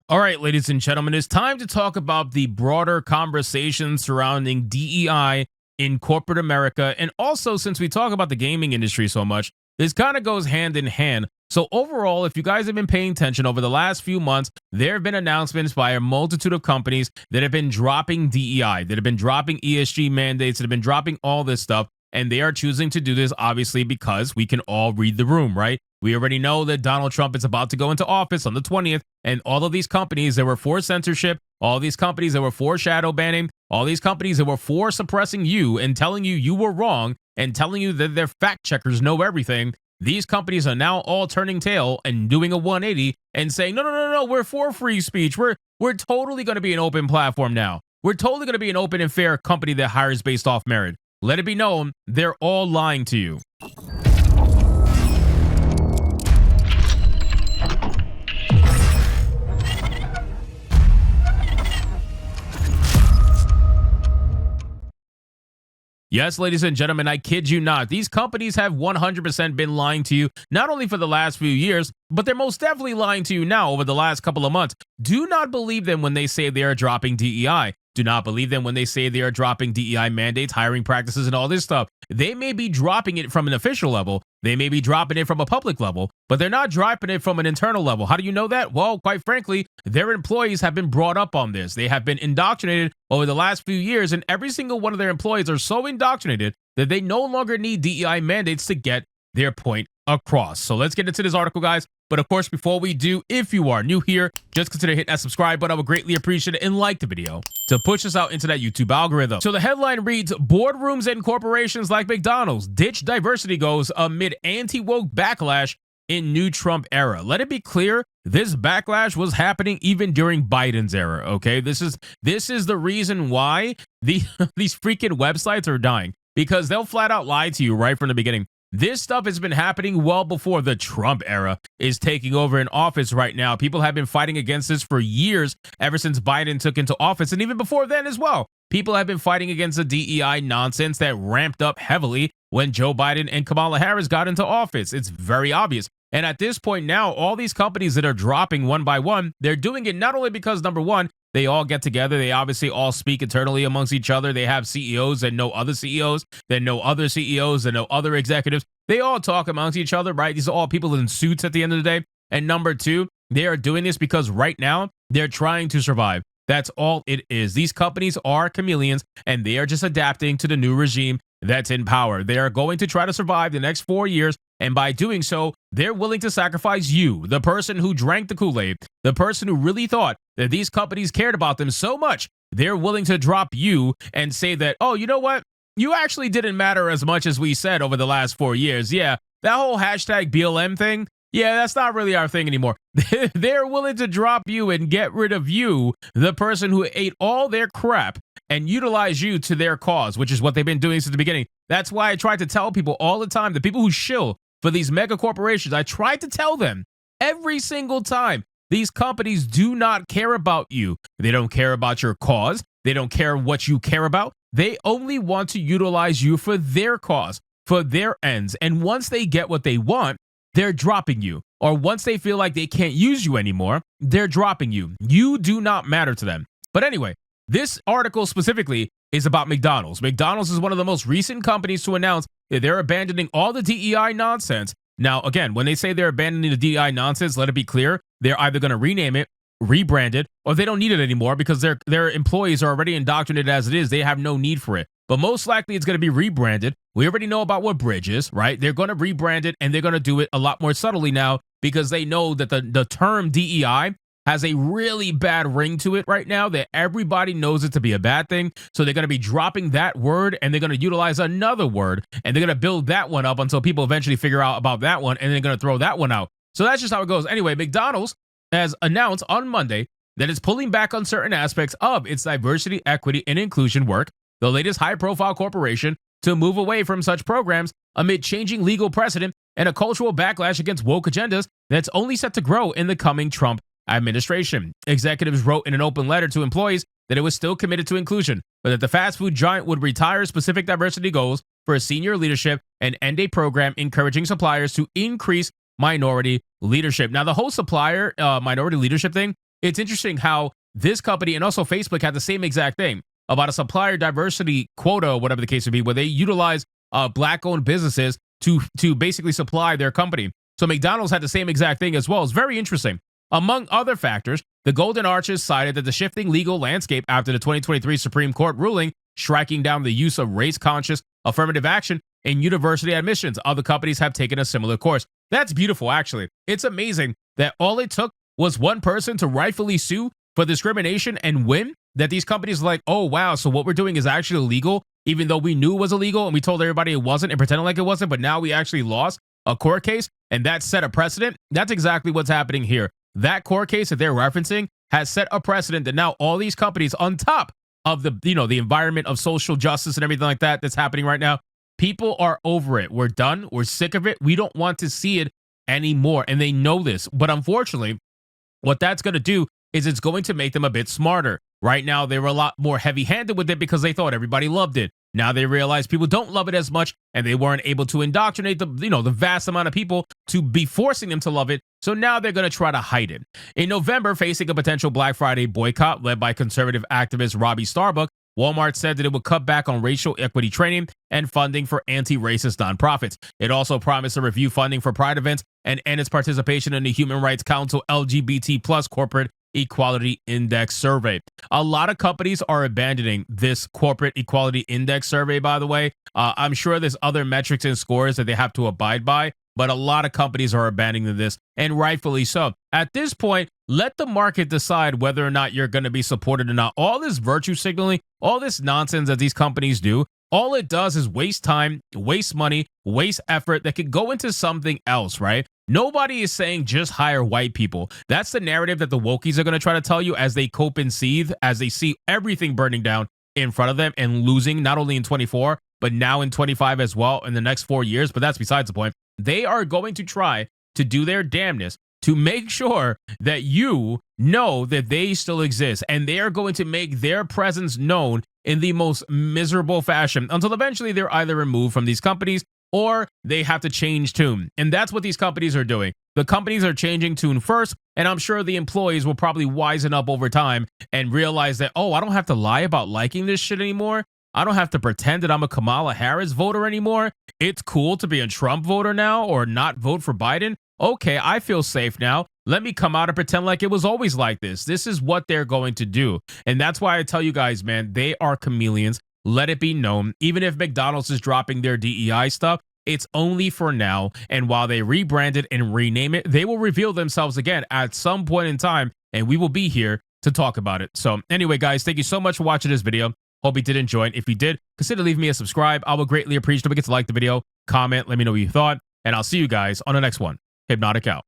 All right, ladies and gentlemen, it's time to talk about the broader conversation surrounding DEI in corporate America. And also, since we talk about the gaming industry so much, this kind of goes hand in hand. So, overall, if you guys have been paying attention over the last few months, there have been announcements by a multitude of companies that have been dropping DEI, that have been dropping ESG mandates, that have been dropping all this stuff. And they are choosing to do this, obviously, because we can all read the room, right? We already know that Donald Trump is about to go into office on the 20th, and all of these companies that were for censorship, all these companies that were for shadow banning, all these companies that were for suppressing you and telling you you were wrong and telling you that their fact checkers know everything, these companies are now all turning tail and doing a 180 and saying, no, we're for free speech. We're totally going to be an open platform now. We're totally going to be an open and fair company that hires based off merit. Let it be known, they're all lying to you. Yes, ladies and gentlemen, I kid you not. These companies have 100% been lying to you, not only for the last few years, but they're most definitely lying to you now over the last couple of months. Do not believe them when they say they are dropping DEI. Do not believe them when they say they are dropping DEI mandates, hiring practices, and all this stuff. They may be dropping it from an official level. They may be dropping it from a public level, but they're not dropping it from an internal level. How do you know that? Well, quite frankly, their employees have been brought up on this. They have been indoctrinated over the last few years, and every single one of their employees are so indoctrinated that they no longer need DEI mandates to get their point across. So let's get into this article, guys. But of course, before we do, if you are new here, just consider hitting that subscribe button. I would greatly appreciate it, and like the video to push us out into that YouTube algorithm. So the headline reads, boardrooms and corporations like McDonald's ditch diversity goals amid anti-woke backlash in new Trump era. Let it be clear, this backlash was happening even during Biden's era, okay? This is the reason why these freaking websites are dying, because they'll flat out lie to you right from the beginning. This stuff has been happening well before the Trump era is taking over in office right now. People have been fighting against this for years, ever since Biden took into office, and even before then as well. People have been fighting against the DEI nonsense that ramped up heavily when Joe Biden and Kamala Harris got into office. It's very obvious. And at this point now, all these companies that are dropping one by one, they're doing it not only because, number one, they all get together. They obviously all speak internally amongst each other. They have CEOs that know other CEOs, that know other CEOs, that know other executives. They all talk amongst each other, right? These are all people in suits at the end of the day. And number two, they are doing this because right now they're trying to survive. That's all it is. These companies are chameleons, and they are just adapting to the new regime that's in power. They are going to try to survive the next 4 years, and by doing so, they're willing to sacrifice you, the person who drank the Kool-Aid, the person who really thought that these companies cared about them so much. They're willing to drop you and say that, oh, you know what? You actually didn't matter as much as we said over the last 4 years. Yeah, that whole hashtag BLM thing, yeah, that's not really our thing anymore. They're willing to drop you and get rid of you, the person who ate all their crap, and utilize you to their cause, which is what they've been doing since the beginning. That's why I try to tell people all the time, the people who shill for these mega corporations, I try to tell them every single time, these companies do not care about you. They don't care about your cause. They don't care what you care about. They only want to utilize you for their cause, for their ends. And once they get what they want, they're dropping you. Or once they feel like they can't use you anymore, they're dropping you. You do not matter to them. But anyway, this article specifically is about McDonald's. McDonald's is one of the most recent companies to announce that they're abandoning all the DEI nonsense. Now, again, when they say they're abandoning the DEI nonsense, let it be clear, they're either going to rename it, rebrand it, or they don't need it anymore because their employees are already indoctrinated as it is. They have no need for it. But most likely it's going to be rebranded. We already know about what Bridge is, right? They're going to rebrand it, and they're going to do it a lot more subtly now because they know that the term DEI has a really bad ring to it right now, that everybody knows it to be a bad thing. So they're going to be dropping that word, and they're going to utilize another word, and they're going to build that one up until people eventually figure out about that one, and they're going to throw that one out. So that's just how it goes. Anyway, McDonald's has announced on Monday that it's pulling back on certain aspects of its diversity, equity, and inclusion work, the latest high-profile corporation to move away from such programs amid changing legal precedent and a cultural backlash against woke agendas that's only set to grow in the coming Trump administration. Executives wrote in an open letter to employees that it was still committed to inclusion, but that the fast food giant would retire specific diversity goals for senior leadership and end a program encouraging suppliers to increase minority leadership. Now, the whole supplier minority leadership thing, It's interesting how this company and also Facebook had the same exact thing about a supplier diversity quota, whatever the case would be, where they utilize black-owned businesses to basically supply their company. So McDonald's had the same exact thing as well. It's very interesting. Among other factors, the Golden Arches cited that the shifting legal landscape after the 2023 Supreme Court ruling striking down the use of race-conscious affirmative action in university admissions. Other companies have taken a similar course. That's beautiful, actually. It's amazing that all it took was one person to rightfully sue for discrimination and win, that these companies are like, oh, wow, so what we're doing is actually illegal, even though we knew it was illegal and we told everybody it wasn't and pretended like it wasn't, but now we actually lost a court case and that set a precedent. That's exactly what's happening here. That court case that they're referencing has set a precedent that now all these companies, on top of the, the environment of social justice and everything like that that's happening right now, people are over it. We're done. We're sick of it. We don't want to see it anymore. And they know this. But unfortunately, what that's going to do is it's going to make them a bit smarter. Right now, they were a lot more heavy-handed with it because they thought everybody loved it. Now they realize people don't love it as much, and they weren't able to indoctrinate the vast amount of people to be forcing them to love it. So now they're going to try to hide it. In November, facing a potential Black Friday boycott led by conservative activist Robbie Starbuck, Walmart said that it would cut back on racial equity training and funding for anti-racist nonprofits. It also promised to review funding for pride events and end its participation in the Human Rights Council LGBT plus corporate equality index survey. A lot of companies are abandoning this corporate equality index survey, by the way. I'm sure there's other metrics and scores that they have to abide by, but a lot of companies are abandoning this, and rightfully so. At this point, let the market decide whether or not you're going to be supported or not. All this virtue signaling, all this nonsense that these companies do, all it does is waste time, waste money, waste effort that could go into something else, right? Nobody is saying just hire white people. That's the narrative that the wokies are going to try to tell you as they cope and seethe, as they see everything burning down in front of them and losing not only in 24, but now in 25 as well in the next 4 years. But that's besides the point. They are going to try to do their damnness to make sure that you know that they still exist, and they are going to make their presence known in the most miserable fashion until eventually they're either removed from these companies or they have to change tune. And that's what these companies are doing. The companies are changing tune first, and I'm sure the employees will probably wisen up over time and realize that, oh, I don't have to lie about liking this shit anymore. I don't have to pretend that I'm a Kamala Harris voter anymore. It's cool to be a Trump voter now or not vote for Biden. Okay, I feel safe now. Let me come out and pretend like it was always like this. This is what they're going to do. And that's why I tell you guys, man, they are chameleons. Let it be known. Even if McDonald's is dropping their DEI stuff, it's only for now. And while they rebrand it and rename it, they will reveal themselves again at some point in time, and we will be here to talk about it. So anyway, guys, thank you so much for watching this video. Hope you did enjoy it. If you did, consider leaving me a subscribe. I would greatly appreciate it. Don't forget to like the video, comment, let me know what you thought, and I'll see you guys on the next one. Hypnotic out.